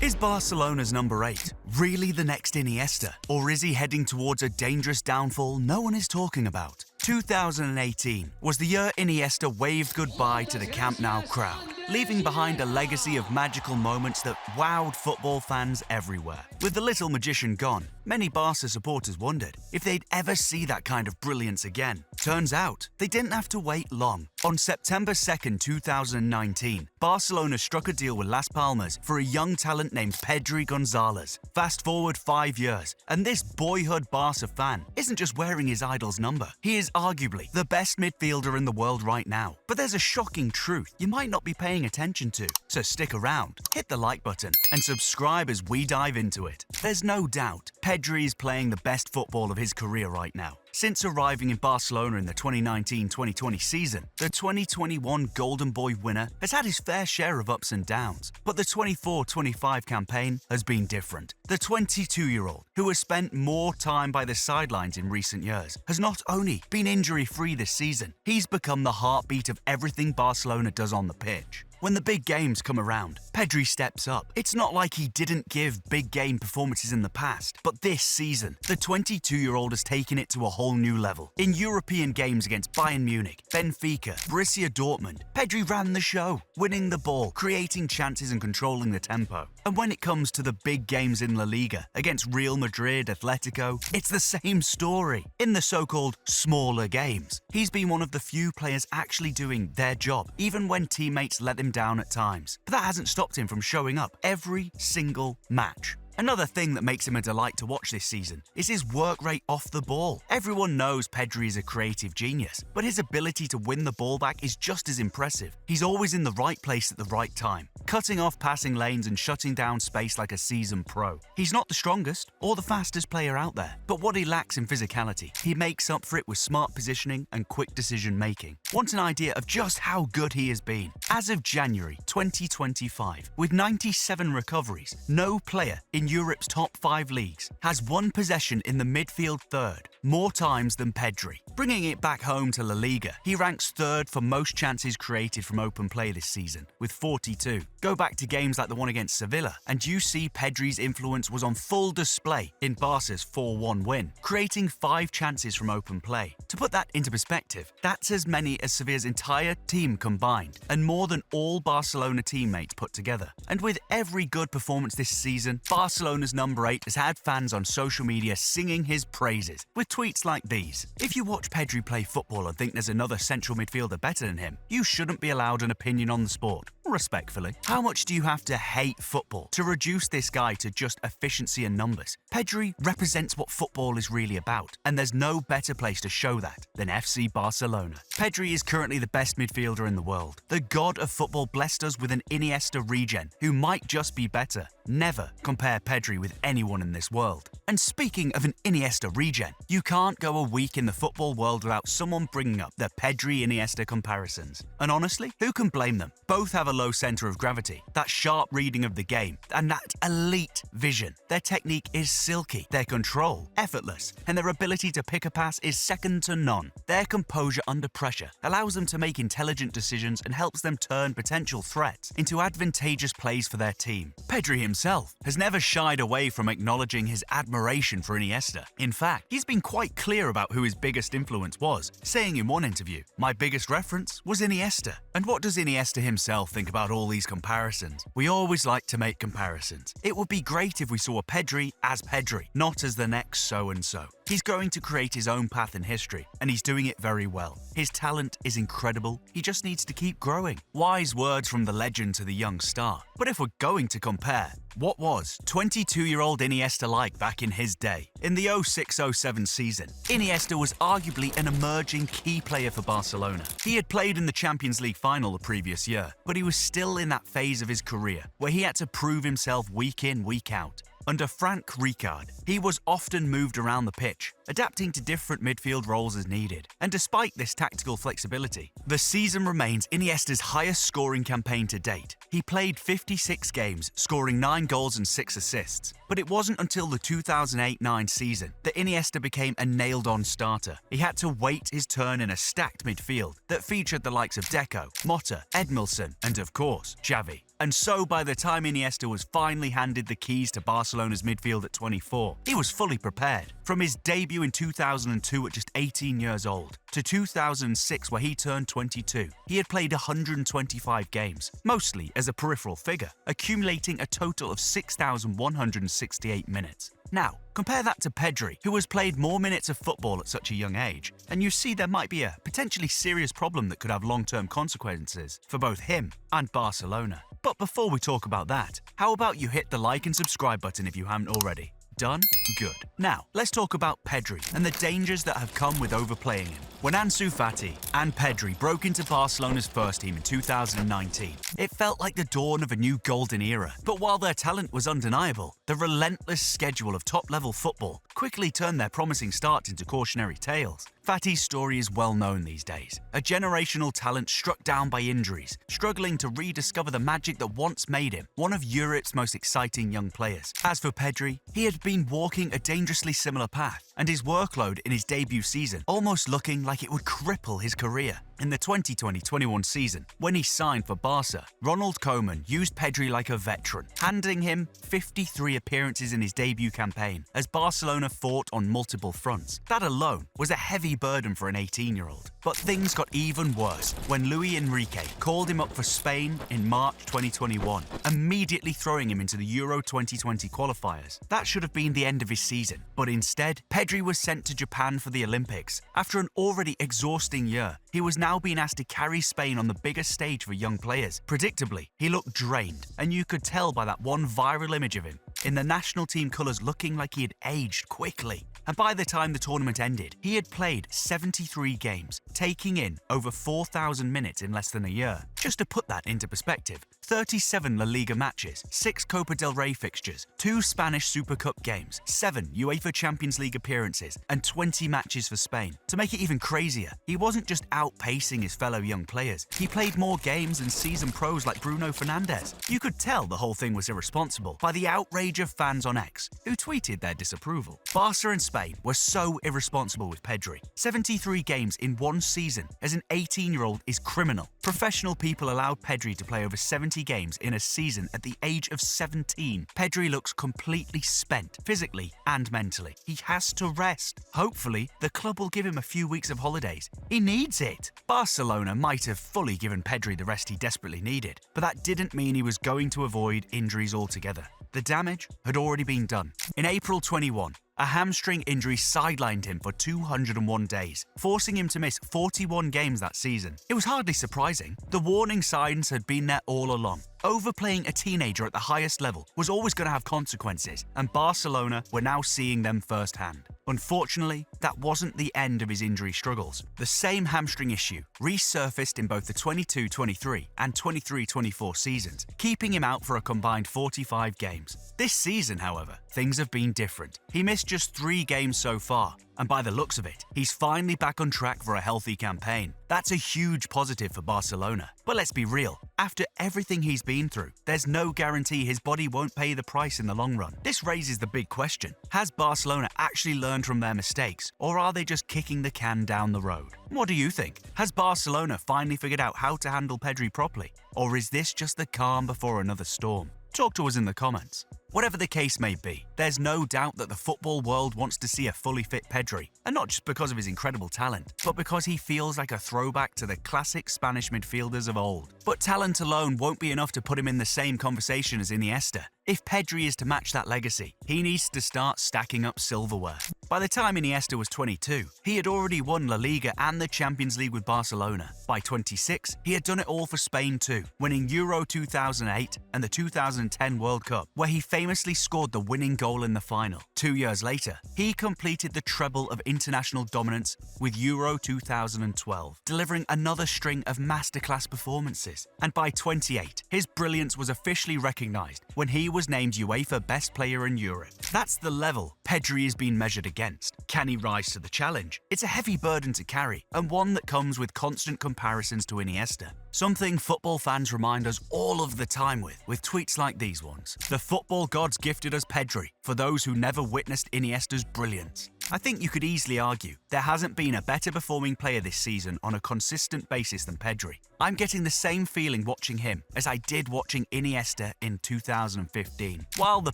Is Barcelona's number 8 really the next Iniesta? Or is he heading towards a dangerous downfall no one is talking about? 2018 was the year Iniesta waved goodbye to the Camp Nou crowd, leaving behind a legacy of magical moments that wowed football fans everywhere. With the little magician gone, many Barca supporters wondered if they'd ever see that kind of brilliance again. Turns out, they didn't have to wait long. On September 2nd, 2019, Barcelona struck a deal with Las Palmas for a young talent named Pedri Gonzalez. Fast forward 5 years, and this boyhood Barca fan isn't just wearing his idol's number. He is arguably the best midfielder in the world right now. But there's a shocking truth you might not be paying attention to. So stick around, hit the like button, and subscribe as we dive into it. There's no doubt Pedri is playing the best football of his career right now. Since arriving in Barcelona in the 2019-2020 season, the 2021 Golden Boy winner has had his fair share of ups and downs, but the 24-25 campaign has been different. The 22-year-old, who has spent more time by the sidelines in recent years, has not only been injury-free this season, he's become the heartbeat of everything Barcelona does on the pitch. When the big games come around, Pedri steps up. It's not like he didn't give big game performances in the past, but this season, the 22-year-old has taken it to a whole new level. In European games against Bayern Munich, Benfica, Borussia Dortmund, Pedri ran the show, winning the ball, creating chances and controlling the tempo. And when it comes to the big games in La Liga, against Real Madrid, Atletico, it's the same story. In the so-called smaller games, he's been one of the few players actually doing their job, even when teammates let him down at times. But that hasn't stopped him from showing up every single match. Another thing that makes him a delight to watch this season is his work rate off the ball. Everyone knows Pedri is a creative genius, but his ability to win the ball back is just as impressive. He's always in the right place at the right time, cutting off passing lanes and shutting down space like a seasoned pro. He's not the strongest or the fastest player out there, but what he lacks in physicality, he makes up for it with smart positioning and quick decision making. Want an idea of just how good he has been? As of January 2025, with 97 recoveries, no player in Europe's top 5 leagues has one possession in the midfield third more times than Pedri. Bringing it back home to La Liga, he ranks third for most chances created from open play this season, with 42. Go back to games like the one against Sevilla, and you see Pedri's influence was on full display in Barca's 4-1 win, creating 5 chances from open play. To put that into perspective, that's as many as Sevilla's entire team combined, and more than all Barcelona teammates put together. And with every good performance this season, Barcelona's number 8 has had fans on social media singing his praises, with tweets like these. If you watch Pedri play football and think there's another central midfielder better than him, you shouldn't be allowed an opinion on the sport. Respectfully. How much do you have to hate football to reduce this guy to just efficiency and numbers? Pedri represents what football is really about, and there's no better place to show that than FC Barcelona. Pedri is currently the best midfielder in the world. The god of football blessed us with an Iniesta regen, who might just be better. Never compare Pedri with anyone in this world. And speaking of an Iniesta regen, you can't go a week in the football world without someone bringing up the Pedri-Iniesta comparisons. And honestly, who can blame them? Both have a low center of gravity, that sharp reading of the game, and that elite vision. Their technique is silky, their control effortless, and their ability to pick a pass is second to none. Their composure under pressure allows them to make intelligent decisions and helps them turn potential threats into advantageous plays for their team. Pedri himself has never shied away from acknowledging his admiration for Iniesta. In fact, he's been quite clear about who his biggest influence was, saying in one interview, "My biggest reference was Iniesta." And what does Iniesta himself think about all these comparisons? We always like to make comparisons. It would be great if we saw Pedri as Pedri, not as the next so-and-so. He's going to create his own path in history, and he's doing it very well. His talent is incredible, he just needs to keep growing. Wise words from the legend to the young star. But if we're going to compare, what was 22-year-old Iniesta like back in his day? In the 06-07 season, Iniesta was arguably an emerging key player for Barcelona. He had played in the Champions League final the previous year, but he was still in that phase of his career where he had to prove himself week in, week out. Under Frank Rijkaard, he was often moved around the pitch, adapting to different midfield roles as needed. And despite this tactical flexibility, the season remains Iniesta's highest scoring campaign to date. He played 56 games, scoring 9 goals and 6 assists. But it wasn't until the 2008-09 season that Iniesta became a nailed-on starter. He had to wait his turn in a stacked midfield that featured the likes of Deco, Motta, Edmilson, and of course, Xavi. And so by the time Iniesta was finally handed the keys to Barcelona's midfield at 24, he was fully prepared. From his debut in 2002 at just 18 years old to 2006 where he turned 22, he had played 125 games, mostly as a peripheral figure, accumulating a total of 6,168 minutes. Now, compare that to Pedri, who has played more minutes of football at such a young age, and you see there might be a potentially serious problem that could have long-term consequences for both him and Barcelona. But before we talk about that, how about you hit the like and subscribe button if you haven't already? Done? Good. Now, let's talk about Pedri and the dangers that have come with overplaying him. When Ansu Fati and Pedri broke into Barcelona's first team in 2019, it felt like the dawn of a new golden era. But while their talent was undeniable, the relentless schedule of top-level football quickly turned their promising start into cautionary tales. Fati's story is well known these days. A generational talent struck down by injuries, struggling to rediscover the magic that once made him one of Europe's most exciting young players. As for Pedri, he had been walking a dangerously similar path, and his workload in his debut season almost looking like it would cripple his career. In the 2020-21 season, when he signed for Barca, Ronald Koeman used Pedri like a veteran, handing him 53 appearances in his debut campaign as Barcelona fought on multiple fronts. That alone was a heavy burden for an 18-year-old. But things got even worse when Luis Enrique called him up for Spain in March 2021, immediately throwing him into the Euro 2020 qualifiers. That should have been the end of his season, but instead, Pedri was sent to Japan for the Olympics. After an already exhausting year, he was now being asked to carry Spain on the biggest stage for young players. Predictably, he looked drained, and you could tell by that one viral image of him in the national team colours looking like he had aged quickly. And by the time the tournament ended, he had played 73 games, taking in over 4,000 minutes in less than a year. Just to put that into perspective, 37 La Liga matches, 6 Copa del Rey fixtures, 2 Spanish Super Cup games, 7 UEFA Champions League appearances, and 20 matches for Spain. To make it even crazier, he wasn't just outpacing his fellow young players, he played more games than seasoned pros like Bruno Fernandes. You could tell the whole thing was irresponsible by the outrage of fans on X, who tweeted their disapproval. Barca and Spain were so irresponsible with Pedri. 73 games in one season as an 18-year-old is criminal. Professional people allowed Pedri to play over 70 games in a season at the age of 17. Pedri looks completely spent, physically and mentally. He has to rest. Hopefully, the club will give him a few weeks of holidays. He needs it. Barcelona might have fully given Pedri the rest he desperately needed, but that didn't mean he was going to avoid injuries altogether. The damage had already been done. In April 21, a hamstring injury sidelined him for 201 days, forcing him to miss 41 games that season. It was hardly surprising. The warning signs had been there all along. Overplaying a teenager at the highest level was always going to have consequences, and Barcelona were now seeing them firsthand. Unfortunately, that wasn't the end of his injury struggles. The same hamstring issue resurfaced in both the 22-23 and 23-24 seasons, keeping him out for a combined 45 games. This season, however, things have been different. He missed just 3 games so far, and by the looks of it, he's finally back on track for a healthy campaign. That's a huge positive for Barcelona. But let's be real, after everything he's been through, there's no guarantee his body won't pay the price in the long run. This raises the big question: has Barcelona actually learned from their mistakes, or are they just kicking the can down the road? What do you think? Has Barcelona finally figured out how to handle Pedri properly, or is this just the calm before another storm? Talk to us in the comments. Whatever the case may be, there's no doubt that the football world wants to see a fully fit Pedri, and not just because of his incredible talent, but because he feels like a throwback to the classic Spanish midfielders of old. But talent alone won't be enough to put him in the same conversation as Iniesta. If Pedri is to match that legacy, he needs to start stacking up silverware. By the time Iniesta was 22, he had already won La Liga and the Champions League with Barcelona. By 26, he had done it all for Spain too, winning Euro 2008 and the 2010 World Cup, where he famously scored the winning goal in the final. 2 years later, he completed the treble of international dominance with Euro 2012, delivering another string of masterclass performances. And by 28, his brilliance was officially recognised when he was named UEFA Best Player in Europe. That's the level Pedri is being measured against. Can he rise to the challenge? It's a heavy burden to carry, and one that comes with constant comparisons to Iniesta. Something football fans remind us all of the time with tweets like these ones. The football gods gifted us Pedri for those who never witnessed Iniesta's brilliance. I think you could easily argue there hasn't been a better performing player this season on a consistent basis than Pedri. I'm getting the same feeling watching him as I did watching Iniesta in 2015. While the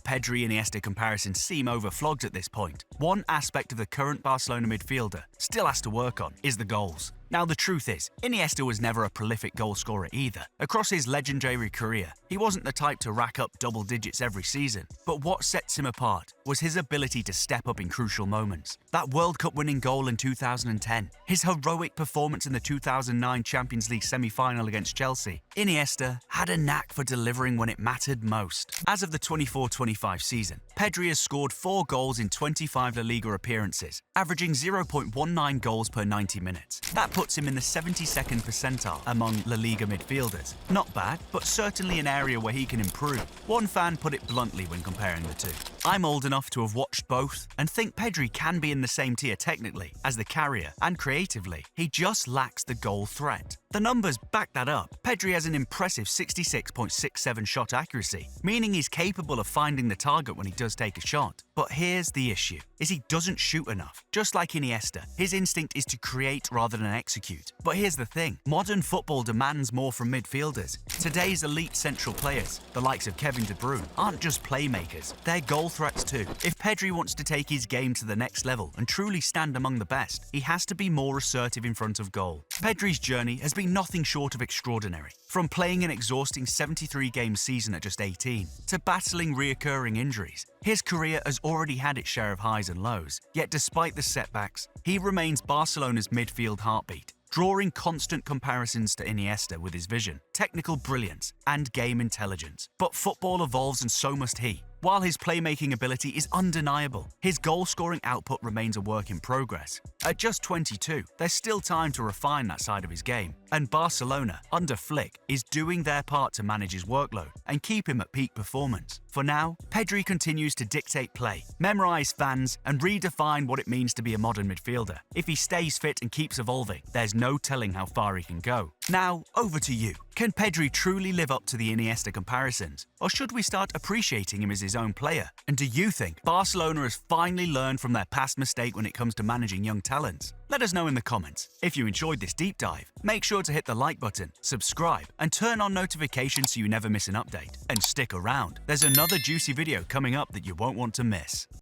Pedri-Iniesta comparisons seem overflogged at this point, one aspect of the current Barcelona midfielder still has to work on is the goals. Now, the truth is, Iniesta was never a prolific goalscorer either. Across his legendary career, he wasn't the type to rack up double digits every season. But what sets him apart was his ability to step up in crucial moments. That World Cup winning goal in 2010, his heroic performance in the 2009 Champions League semi-final against Chelsea. Iniesta had a knack for delivering when it mattered most. As of the 24-25 season, Pedri has scored 4 goals in 25 La Liga appearances, averaging 0.19 goals per 90 minutes. That puts him in the 72nd percentile among La Liga midfielders. Not bad, but certainly an area where he can improve. One fan put it bluntly when comparing the two. I'm old enough to have watched both and think Pedri can be in the same tier technically as the carrier, and creatively, he just lacks the goal threat. The numbers back that up. Pedri has an impressive 66.67 shot accuracy, meaning he's capable of finding the target when he does take a shot. But here's the issue, is he doesn't shoot enough. Just like Iniesta, his instinct is to create rather than execute. But here's the thing, modern football demands more from midfielders. Today's elite central players, the likes of Kevin De Bruyne, aren't just playmakers, they're goal threats too. If Pedri wants to take his game to the next level and truly stand among the best, he has to be more assertive in front of goal. Pedri's journey has been nothing short of extraordinary. From playing an exhausting 73-game season at just 18 to battling reoccurring injuries, his career has already had its share of highs and lows. Yet despite the setbacks, he remains Barcelona's midfield heartbeat, drawing constant comparisons to Iniesta with his vision, technical brilliance, and game intelligence. But football evolves and so must he. While his playmaking ability is undeniable, his goal-scoring output remains a work in progress. At just 22, there's still time to refine that side of his game, and Barcelona, under Flick, is doing their part to manage his workload and keep him at peak performance. For now, Pedri continues to dictate play, memorize fans, and redefine what it means to be a modern midfielder. If he stays fit and keeps evolving, there's no telling how far he can go. Now, over to you. Can Pedri truly live up to the Iniesta comparisons? Or should we start appreciating him as his own player? And do you think Barcelona has finally learned from their past mistake when it comes to managing young talents? Let us know in the comments. If you enjoyed this deep dive, make sure to hit the like button, subscribe, and turn on notifications so you never miss an update. And stick around, there's another juicy video coming up that you won't want to miss.